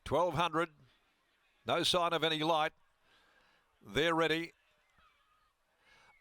1200. No sign of any light. They're ready.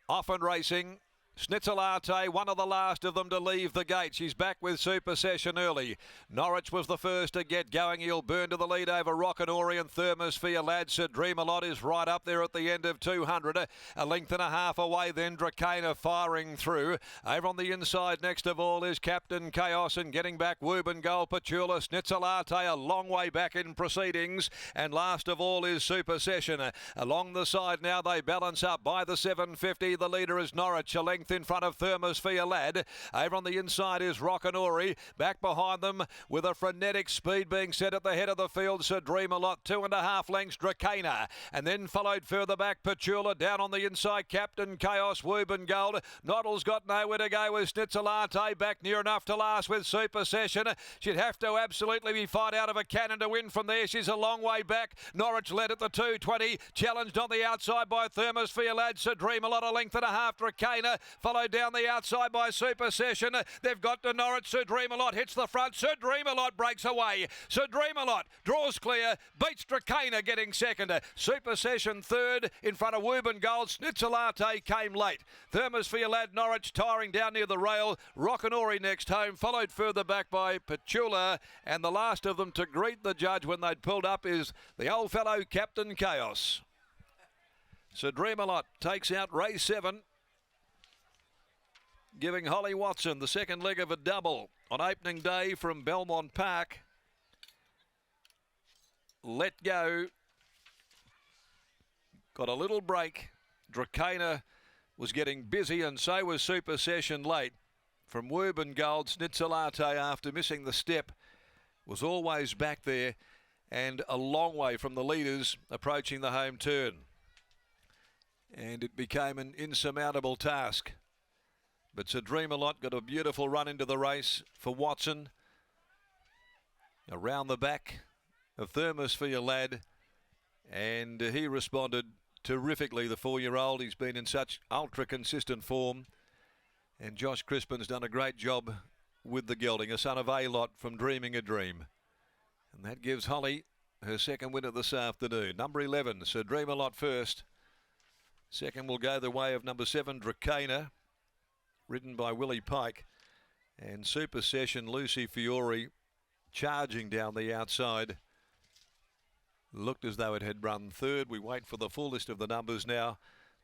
Off and racing. Schnitzelarte, one of the last of them to leave the gate. She's back with Super Session early. Norwich was the first to get going. He'll burn to the lead over Rockinori and Thermosphere Lads. Dreamalot is right up there at the end of 200. A length and a half away then. Dracana firing through. Over on the inside next of all is Captain Chaos, and getting back Woburn-Gold, Petula, Schnitzelarte a long way back in proceedings. And last of all is Super Session. Along the side now they balance up by the 750. The leader is Norwich, a length in front of Thermosphere Lad. Over on the inside is Rockinori. Back behind them with a frenetic speed being set at the head of the field. Sir Dreamalot, 2.5 lengths, Dracana. And then followed further back Petula. Down on the inside, Captain Chaos, Woburn-Gold. Noddle's got nowhere to go with Schnitzelarte. Back near enough to last with Super Session. She'd have to absolutely be fired out of a cannon to win from there. She's a long way back. Norwich led at the 220. Challenged on the outside by Thermosphere Lad. Sir Dreamalot, a length and a half, Dracana. Followed down the outside by Super Session. They've got to Norwich. Sir Dreamalot hits the front. Sir Dreamalot breaks away. Sir Dreamalot draws clear. Beats Dracana getting second. Super Session third in front of Woburn-Gold. Schnitzelarte came late. Thermosphere Lad, Norwich tiring down near the rail. Rockinori next home. Followed further back by Petula. And the last of them to greet the judge when they'd pulled up is the old fellow Captain Chaos. Sir Dreamalot takes out race 7. Giving Holly Watson the second leg of a double on opening day from Belmont Park. Let Go got a little break. Dracana was getting busy, and so was Super Session late. From Woburn-Gold, Schnitzelarte, after missing the step, was always back there and a long way from the leaders approaching the home turn. And it became an insurmountable task. But Sir Dreamalot got a beautiful run into the race for Watson. Around the back of Thermosphere Lad. And he responded terrifically, the 4-year-old. He's been in such ultra-consistent form. And Josh Crispin's done a great job with the gelding, a son of A-Lot from Dreaming a Dream. And that gives Holly her second winner this afternoon. Number 11, Sir Dreamalot first. Second will go the way of number 7, Dracana, ridden by Willie Pike. And Super Session, Lucy Fiore, charging down the outside. Looked as though it had run third. We wait for the full list of the numbers now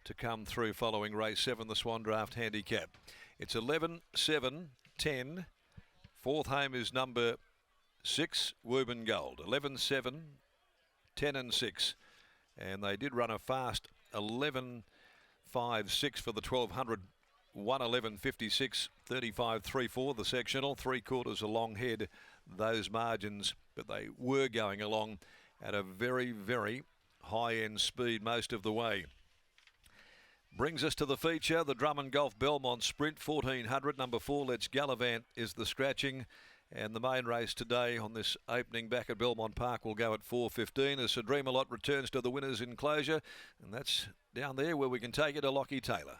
to come through following race 7, the Swan Draft Handicap. It's 11, 7, 10. Fourth home is number 6, Woburn-Gold. 11, 7, 10 and 6. And they did run a fast 11, 5, 6 for the 1200. 1:11.56, 35.34 the sectional, 3/4 a long head, those margins, but they were going along at a very, very high-end speed most of the way. Brings us to the feature, the Drummond Golf Belmont Sprint 1400. Number 4, Let's Gallivant is the scratching. And the main race today on this opening back at Belmont Park will go at 4:15 as Sir Dreamalot returns to the winner's enclosure. And that's down there where we can take it to Lockie Taylor.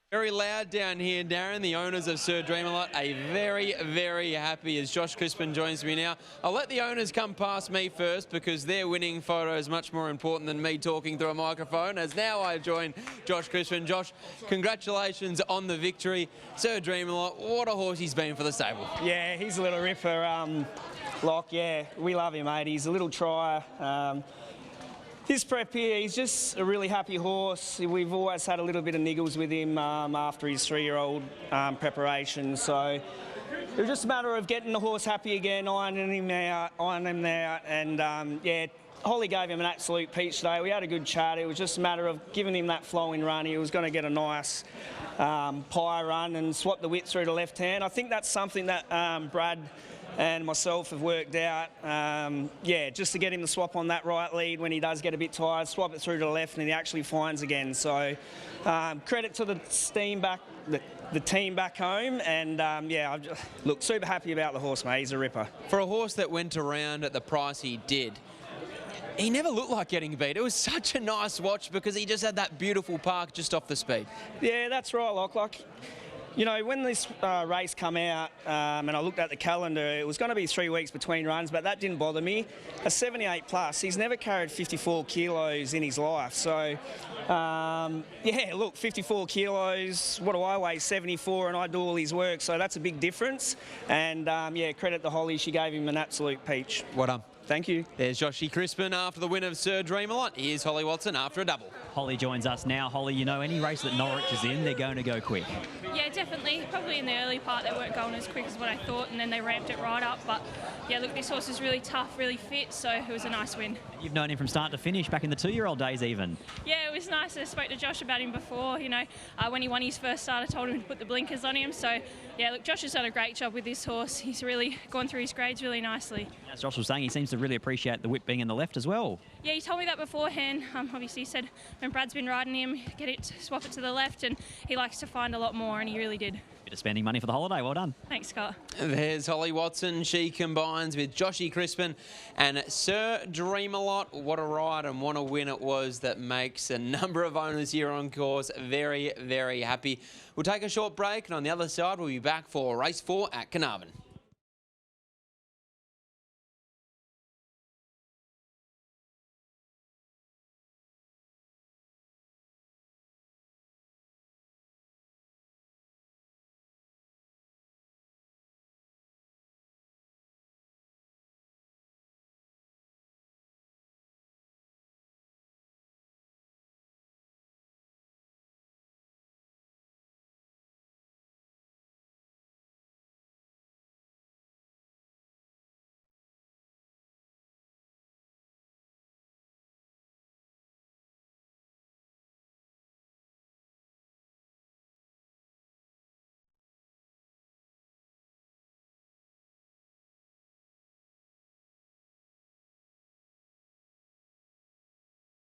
Very loud down here, Darren. The owners of Sir Dreamalot are very, very happy as Josh Crispin joins me now. I'll let the owners come past me first because their winning photo is much more important than me talking through a microphone, as now I join Josh Crispin. Josh, congratulations on the victory. Sir Dreamalot, what a horse he's been for the stable. Yeah, he's a little ripper. Lock, yeah, we love him, mate. He's a little trier. This prep here, he's just a really happy horse. We've always had a little bit of niggles with him after his 3-year-old preparation. So it was just a matter of getting the horse happy again, ironing him out. And yeah, Holly gave him an absolute peach today. We had a good chat. It was just a matter of giving him that flowing run. He was going to get a nice pie run and swap the whip through to left hand. I think that's something that Brad and myself have worked out, yeah, just to get him to swap on that right lead when he does get a bit tired, swap it through to the left and he actually finds again. So credit to the team back home, and yeah, look, super happy about the horse, mate. He's a ripper. For a horse that went around at the price he did, he never looked like getting beat. It was such a nice watch because he just had that beautiful park just off the speed. Yeah, that's right, Lock. You know, when this race come out and I looked at the calendar, it was going to be 3 weeks between runs, but that didn't bother me. A 78 plus, he's never carried 54 kilos in his life. So, yeah, look, 54 kilos, what do I weigh? 74, and I do all his work. So that's a big difference. And, yeah, credit to Holly. She gave him an absolute peach. Well done. Thank you. There's Joshy Crispin after the win of Sir Dreamalot. Here's Holly Watson after a double. Holly joins us now. Holly, you know, any race that Norwich is in, they're going to go quick. Yeah, definitely. Probably in the early part they weren't going as quick as what I thought, and then they ramped it right up. But yeah, look, this horse is really tough, really fit, so it was a nice win. You've known him from start to finish, back in the 2-year-old days even. Yeah, it was nice. I spoke to Josh about him before, you know, when he won his first start, I told him to put the blinkers on him. So yeah, look, Josh has done a great job with this horse. He's really gone through his grades really nicely. As Josh was saying, he seems to really appreciate the whip being in the left as well. Yeah, he told me that beforehand. Obviously, he said when Brad's been riding him, swap it to the left, and he likes to find a lot more, and he really did. Bit of spending money for the holiday. Well done. Thanks, Scott. There's Holly Watson. She combines with Joshy Crispin and Sir Dreamalot. What a ride and what a win it was that makes a number of owners here on course very, very happy. We'll take a short break, and on the other side, we'll be back for race 4 at Carnarvon.